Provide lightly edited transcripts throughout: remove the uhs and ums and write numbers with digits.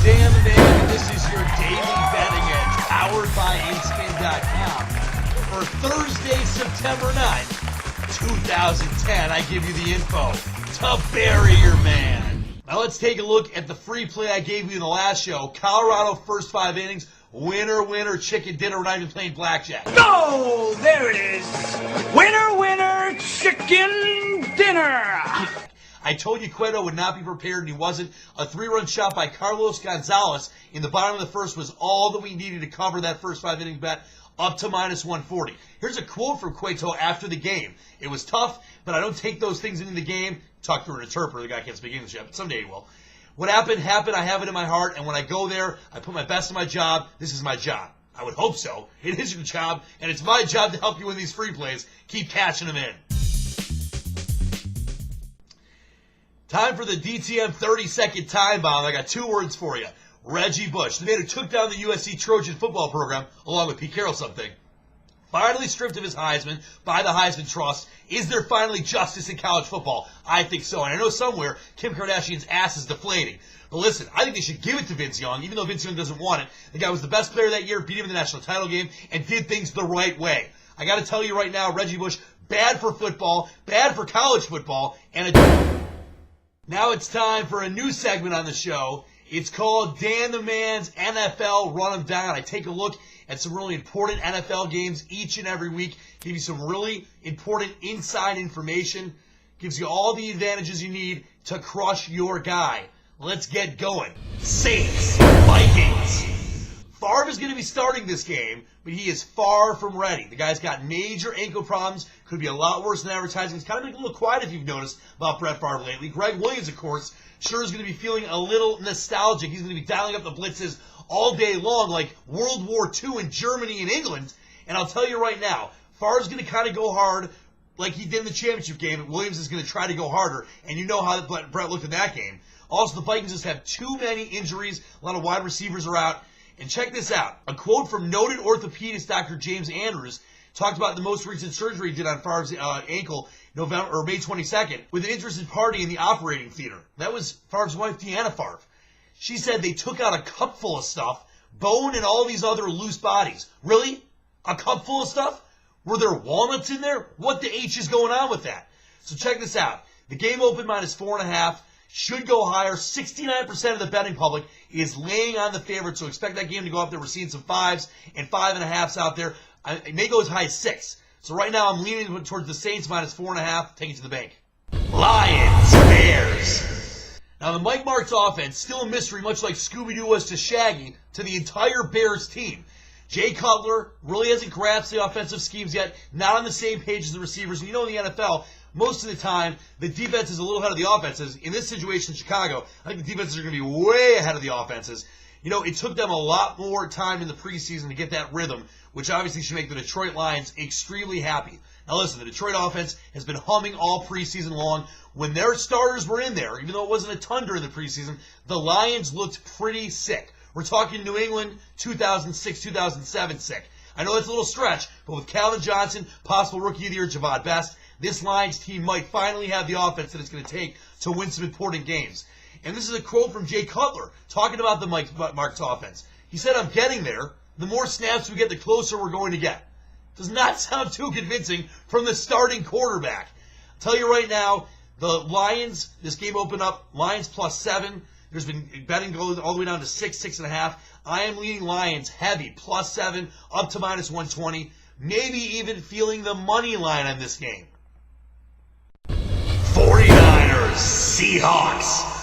Dan the Man, and this is your daily betting edge, powered by ncaab. For Thursday, September 9th, 2010, I give you the info to bury your man. Now let's take a look at the free play I gave you in the last show. Colorado first 5 innings, winner, winner, chicken dinner. We're not even playing blackjack. Oh, there it is. Winner, winner, chicken dinner. I told you Cueto would not be prepared, and he wasn't. A 3-run shot by Carlos Gonzalez in the bottom of the first was all that we needed to cover that first 5 inning bet, up to minus 140. Here's a quote from Cueto after the game. It was tough, but I don't take those things into the game. Talk through an interpreter. The guy can't speak English yet, but someday he will. What happened, happened. I have it in my heart, and when I go there, I put my best in my job. This is my job. I would hope so. It is your job, and it's my job to help you win these free plays. Keep cashing them in. Time for the DTM 30-second time bomb. I got 2 words for you. Reggie Bush, the man who took down the USC Trojan football program, along with Pete Carroll something, finally stripped of his Heisman by the Heisman Trust. Is there finally justice in college football? I think so. And I know somewhere Kim Kardashian's ass is deflating. But listen, I think they should give it to Vince Young, even though Vince Young doesn't want it. The guy was the best player that year, beat him in the national title game, and did things the right way. I got to tell you right now, Reggie Bush, bad for football, bad for college football, and Now it's time for a new segment on the show. It's called Dan the Man's NFL Run 'em Down. I take a look at some really important NFL games each and every week, give you some really important inside information, gives you all the advantages you need to crush your guy. Let's get going. Saints, Vikings. Favre is going to be starting this game, but he is far from ready. The guy's got major ankle problems. Could be a lot worse than advertising. It's kind of been a little quiet, if you've noticed, about Brett Favre lately. Greg Williams, of course, sure is going to be feeling a little nostalgic. He's going to be dialing up the blitzes all day long like World War II in Germany and England. And I'll tell you right now, Favre's going to kind of go hard like he did in the championship game. And Williams is going to try to go harder. And you know how Brett looked in that game. Also, the Vikings just have too many injuries. A lot of wide receivers are out. And check this out. A quote from noted orthopedist Dr. James Andrews talked about the most recent surgery he did on Favre's ankle May 22nd with an interested party in the operating theater. That was Favre's wife, Deanna Favre. She said they took out a cup full of stuff, bone and all these other loose bodies. Really? A cup full of stuff? Were there walnuts in there? What the H is going on with that? So check this out. The game opened minus 4.5. Should go higher. 69% of the betting public is laying on the favorite, so expect that game to go up there. We're seeing some 5s and 5.5s out there. It may go as high as 6. So right now I'm leaning towards the Saints minus 4.5. Take it to the bank. Lions, Bears. Now the Mike Martz offense, still a mystery, much like Scooby-Doo was to Shaggy, to the entire Bears team. Jay Cutler really hasn't grasped the offensive schemes yet, not on the same page as the receivers. And you know in the NFL, most of the time, the defense is a little ahead of the offenses. In this situation in Chicago, I think the defenses are going to be way ahead of the offenses. You know, it took them a lot more time in the preseason to get that rhythm, which obviously should make the Detroit Lions extremely happy. Now listen, the Detroit offense has been humming all preseason long. When their starters were in there, even though it wasn't a ton during the preseason, the Lions looked pretty sick. We're talking New England 2006, 2007 sick. I know that's a little stretch, but with Calvin Johnson, possible Rookie of the Year, Javad Best, this Lions team might finally have the offense that it's going to take to win some important games. And this is a quote from Jay Cutler talking about the Mike Martz offense. He said, "I'm getting there. The more snaps we get, the closer we're going to get." Does not sound too convincing from the starting quarterback. I'll tell you right now, the Lions, this game opened up, Lions plus 7. There's been betting goes all the way down to 6, 6.5. I am leaning Lions heavy, plus 7, up to minus 120. Maybe even feeling the money line on this game. 49ers, Seahawks.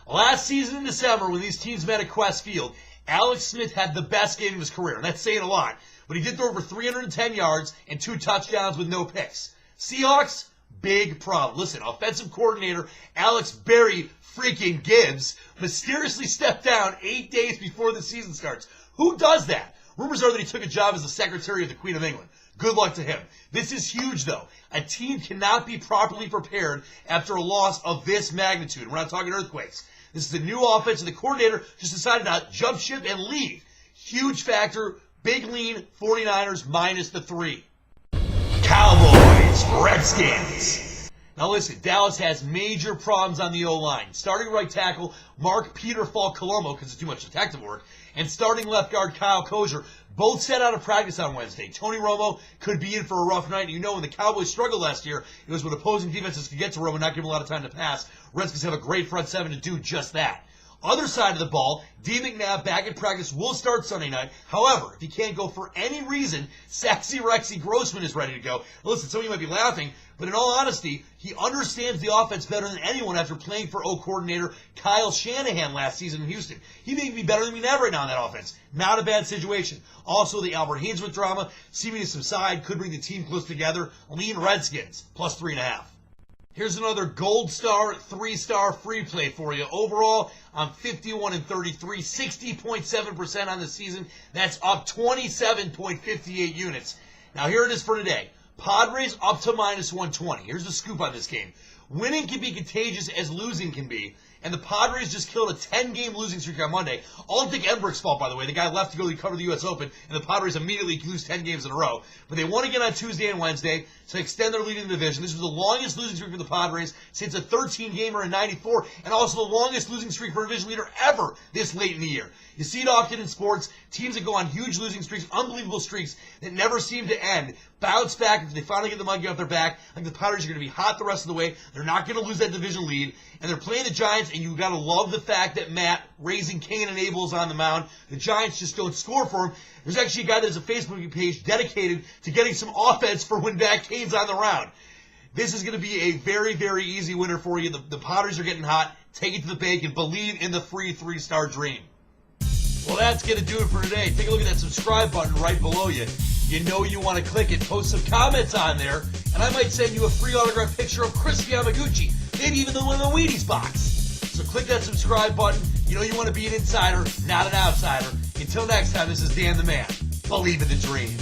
Last season in December, when these teams met at Quest Field, Alex Smith had the best game of his career. And that's saying a lot. But he did throw over 310 yards and 2 touchdowns with no picks. Seahawks, big problem. Listen, offensive coordinator Alex Berry freaking Gibbs mysteriously stepped down 8 days before the season starts. Who does that? Rumors are that he took a job as the secretary of the Queen of England. Good luck to him. This is huge, though. A team cannot be properly prepared after a loss of this magnitude. We're not talking earthquakes. This is a new offense, and the coordinator just decided to jump ship and leave. Huge factor. Big lean, 49ers minus the 3. Cowboys, Redskins. Now listen, Dallas has major problems on the O-line. Starting right tackle, Mark Peter Falk-Colomo, because it's too much detective work, and starting left guard, Kyle Kozier, both set out of practice on Wednesday. Tony Romo could be in for a rough night. You know, when the Cowboys struggled last year, it was when opposing defenses could get to Romo and not give him a lot of time to pass. Redskins have a great front seven to do just that. Other side of the ball, D. McNabb back in practice will start Sunday night. However, if he can't go for any reason, Saxy Rexy Grossman is ready to go. Now listen, some of you might be laughing, but in all honesty, he understands the offense better than anyone after playing for O-coordinator Kyle Shanahan last season in Houston. He may be better than we have right now in that offense. Not a bad situation. Also, the Albert Haynesworth drama seeming to subside could bring the team close together. Lean Redskins, plus 3.5. Here's another gold star, 3-star free play for you. Overall, I'm 51-33, 60.7% on the season. That's up 27.58 units. Now here it is for today. Padres up to -120. Here's the scoop on this game. Winning can be contagious as losing can be. And the Padres just killed a 10-game losing streak on Monday. All Dick Enbrick's fault, by the way. The guy left to go cover the U.S. Open, and the Padres immediately lose 10 games in a row. But they won again on Tuesday and Wednesday to extend their lead in the division. This was the longest losing streak for the Padres since a 13-gamer in '94, and also the longest losing streak for a division leader ever this late in the year. You see it often in sports. Teams that go on huge losing streaks, unbelievable streaks that never seem to end, bounce back if they finally get the monkey off their back. Like the Padres are going to be hot the rest of the way. They're not going to lose that division lead. And they're playing the Giants, and you got to love the fact that Matt, raising Cain and Abel, is on the mound. The Giants just don't score for him. There's actually a guy that has a Facebook page dedicated to getting some offense for when Matt Cain's on the mound. This is going to be a very, very easy winner for you. The Padres are getting hot. Take it to the bank and believe in the free 3-star dream. Well, that's going to do it for today. Take a look at that subscribe button right below you. You know you want to click it. Post some comments on there, and I might send you a free autographed picture of Chris Yamaguchi. Maybe even the one in the Wheaties box. So click that subscribe button. You know you want to be an insider, not an outsider. Until next time, this is Dan the Man. Believe in the dream.